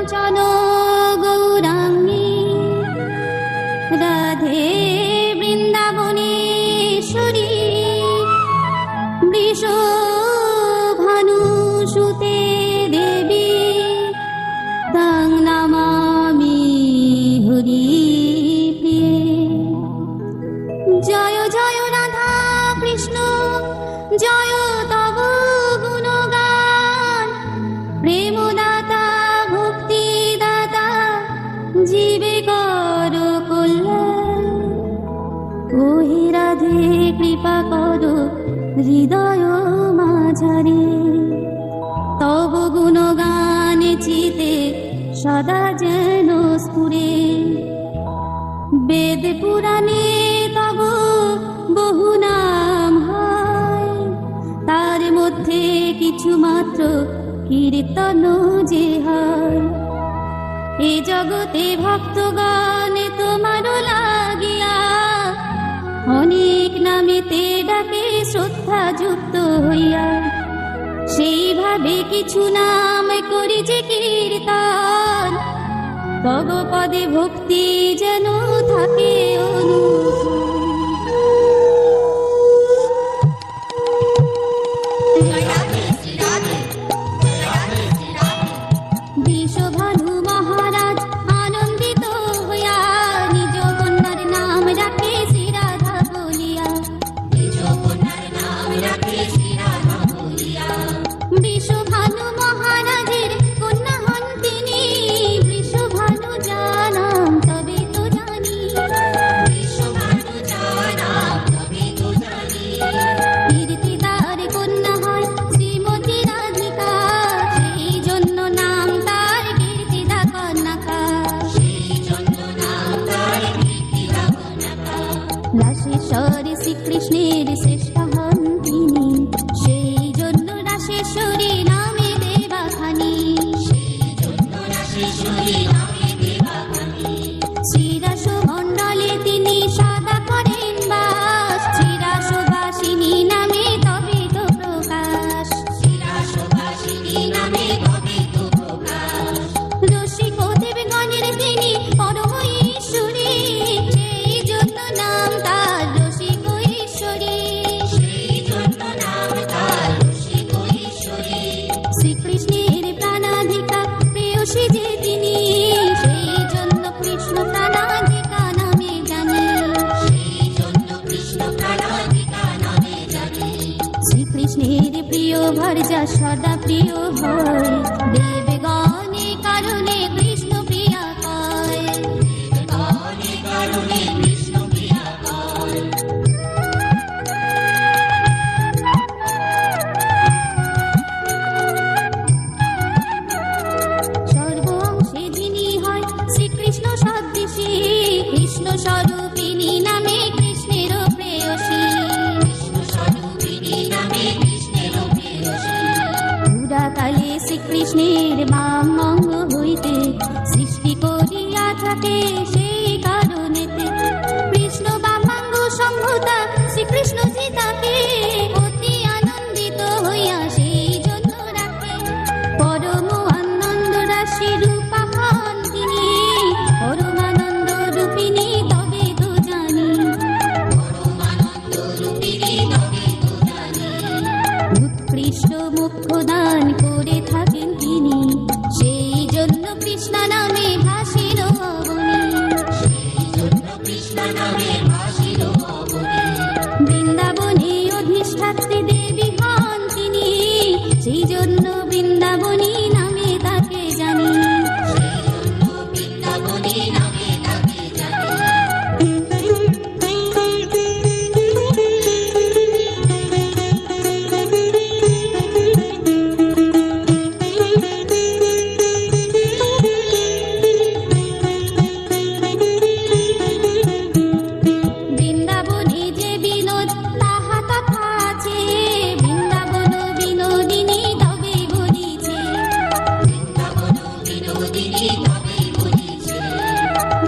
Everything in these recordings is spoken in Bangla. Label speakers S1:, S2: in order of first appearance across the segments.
S1: কাঞ্চন গৌরাঙ্গী রাধে বৃন্দাবনেশ্বরী বৃষভানুসুতে দেবী তাং নমামি হরিপ্রিয়ে। জয় জয় রাধা কৃষ্ণ জয় তব গুণগান প্রেমদাতা ভক্তিদাতা জীবে কর কল্যাণ। ওহে রাধে কৃপা কর হৃদয় মাঝারে তব গুণগান চিতে সদা যেন স্ফুরে। বেদ পুরাণে তব বহু নাম হয় তার মধ্যে কিছু মাত্র কীর্তন যে হয়। এ জগতে ভক্তগণ তোমার লাগিয়া অনেক নামেতে ডাকে শ্রদ্ধা যুক্ত হইয়া। সেইভাবে কিছু নাম করি যে কীর্তন তব পদে ভক্তি যেন থাকে বিশ্বভানু মহারাজ আনন্দিত হইয়া নিজ কন্যার নাম রাখে শ্রী রাধা বলিয়া। বিশ্বভানু মহারাজের কন্যা হন তিনি বিশ্বভানু জানাম তবে তো জানি। কীর্তিদার কন্যা হয় শ্রীমতী রাধিকা সেই জন্য নাম তার কীর্তিদা কন্যকা। রাশেশ্বরী শ্রীকৃষ্ণের শ্রেষ্ঠ হন তিনি সেই জন্য রাশেশ্বরী নামে দেবাখানি। শ্রীরাস মণ্ডলে তিনি সদা করেন বাস শ্রীরাসবাসিনী নামে তবে তো প্রকাশ। রসিক দেবগণের তিনি পরম ঈশ্বরী সেই জন্য নাম তার রসিক ঈশ্বরী। শ্রীকৃষ্ণের প্রাণাধিকা প্রেয়সী যে তিনি সেই জন্য কৃষ্ণ প্রাণাধিকা নামে জানি। শ্রীকৃষ্ণের প্রিয় ভর্যা সদা প্রিয় হয় দেবগণে কারণে কৃষ্ণ প্রিয়া কয়। সর্ব অংশে যিনি হয় শ্রীকৃষ্ণ সদৃশী কৃষ্ণ স্বরূপিণী নামে কৃষ্ণের প্রেয়সী। পুরাকালে শ্রীকৃষ্ণের বাম অঙ্গ হইতে সৃষ্টি করিয়া থাকে সেই কারণেতে কৃষ্ণ বামাঙ্গ সম্ভূতা শ্রীকৃষ্ণ জি তাকে অতি আনন্দিত হইয়া সেই জন্য রাখে। পরম আনন্দ রাশি রূপা হন তিনি পরমানন্দ রূপিণী তবে তো জানি। উৎকৃষ্ট মুখ্য দান করে থাকেন তিনি সেই জন্য কৃষ্ণ নামে ভাসিল অবনী। বৃন্দাবনে অধিষ্ঠাত্রী দেবী হন তিনি সেই জন্য বৃন্দাবনী নামে তাকে জানি। বৃন্দাবনে যে বিনোদ তাহা তথা আছে বৃন্দাবন বিনোদিনী তবে বলিছে।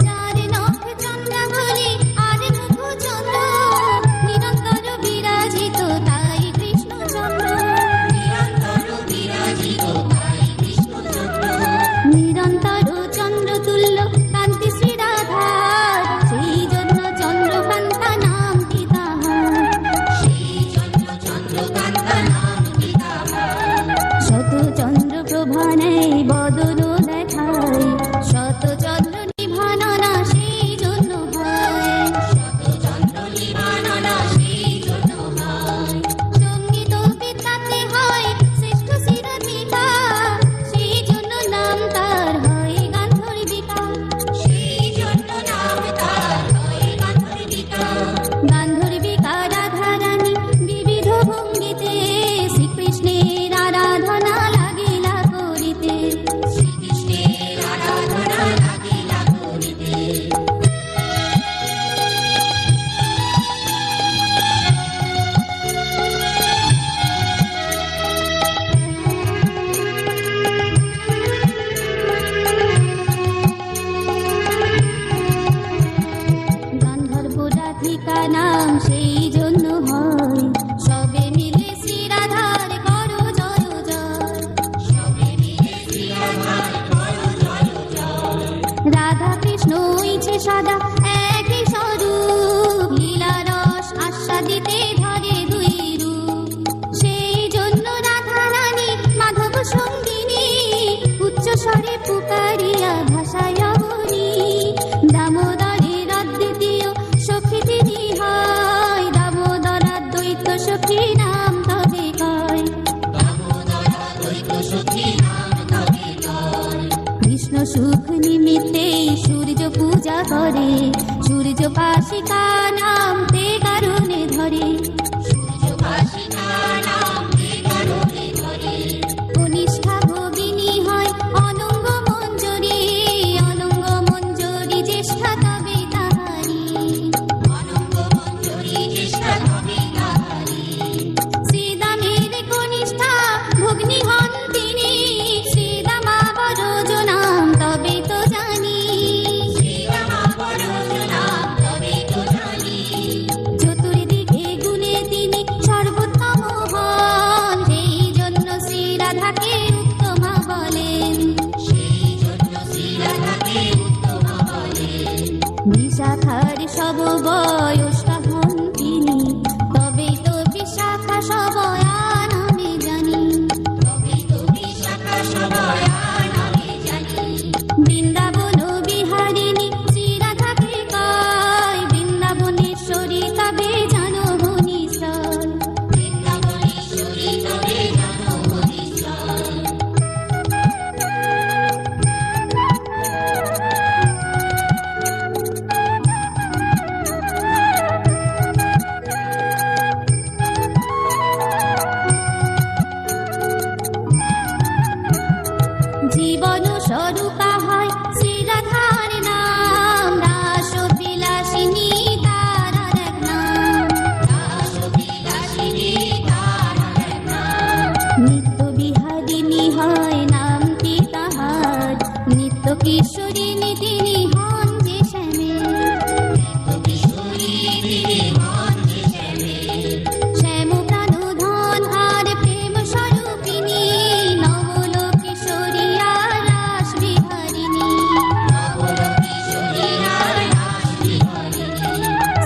S1: যার নখ চন্দ্রাবলী আর মুখ চন্দ্র নিরন্তর বিরাজিত তাই কৃষ্ণচন্দ্র। নিরন্তর কৃষ্ণ ইচ্ছে সাদা একই স্বরূপ, লীলা রস আস্বাদিতে ধরে দুই রূপ। সেই জন্য রাধা রানী মাধব সঙ্গিনী উচ্চ স্বরে পুকারিয়া ভাষায় বলি, দামোদরের অদ্বিতীয় সখী তিনি হয়, দামোদরাদ্বৈত সখী নাম তবে কয়। কৃষ্ণ সুখ নিমিত্তে সূর্য পূজা করে, সূর্য পাশিকা নাম তে কারণে ধরে। কনিষ্ঠা ভগিনী হয় অনঙ্গ মঞ্জরি, অনঙ্গ মঞ্জরি জ্যেষ্ঠা তবে তাহারি। শ্রীদামের কনিষ্ঠা ভগ্নী হন তিনি, শ্রীদামা বরজ নাম তবে তো জানি। চতুর্দিকে গুণে তিনি সর্বোত্তম হন, সেই জন্য শ্রী রাধাকে উত্তমা বলেন। বিশাখার সব বয়সটা হন তিনি, তবেই তো বিশাখা সবয়া নামে জানি। বৃন্দাবন বিহারিণী শ্রী রাধাকে কয়, বৃন্দাবনেশ্বরী তবে জানো ভুবনেশ্বর। জীবন স্বরূপা হয় শ্রী রাধার নাম, রাস বিলাসিনী তার এক নাম। নিত্য বিহারিণী হয় নামটি তাহার, নিত্য কিশোরিণী তিনি হন যে শ্যাম প্রাণধন আর প্রেম স্বরূপিণী, নবল কিশোরী আর রাস বিহারিণী।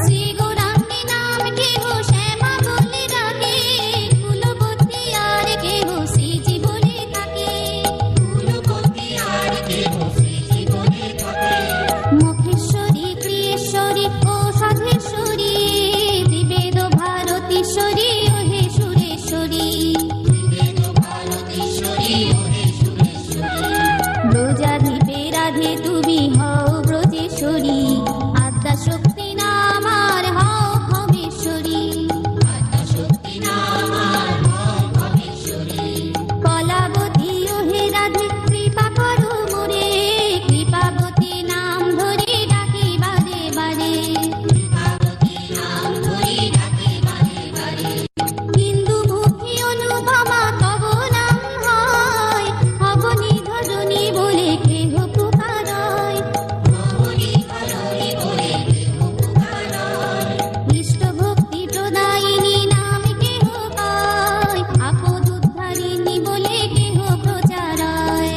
S1: শ্রী গৌরাঙ্গী নাম কেহ শ্যামা বলে ডাকে, কুলবতী আর কেহ শ্রীজি বলে থাকে। মুখেশ্বরী ক্রিয়েশ্বরী ও সাধেশ্বরী, ত্রিবেদ ভারতীশ্বরী ও হে সুরেশ্বরী। ব্রজাধিপে রাধে তুমি হও ব্রজেশ্বরী, আদ্যা শক্তি নাম আর হও ভবেশ্বরী। কলাবতী ও হে রাধে কৃপা করো মোরে, কৃপাবতী নাম ধরে ডাকি বারে বারে। হিন্দু মুখী অনুপমা তব নাম হয়, অবনী ধরণী বলে কেহ পুকারয়। ইষ্ট ভক্তি প্রদায়িনী নাম কেহ কয়, আপদ উদ্ধারিণী বলে কেহ প্রচারয়।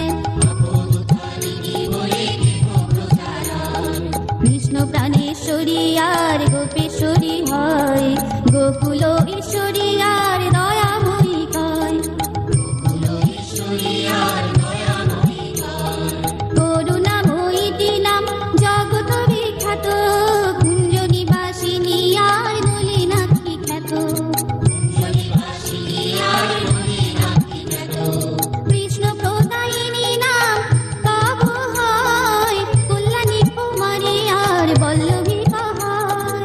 S1: কৃষ্ণ প্রাণেশ্বরী আর গোপেশ্বরী হয়, গোকুল ঈশ্বরী আর দয়াময়ী কয়। করুণাময়ীটি নাম জগত বিখ্যাত, কুঞ্জ নিবাসিনী আর নলিনাক্ষী খ্যাত। কৃষ্ণ প্রদায়িনী নাম তব হয়, কল্যাণী কুমারী আর বল্লভী কহায়।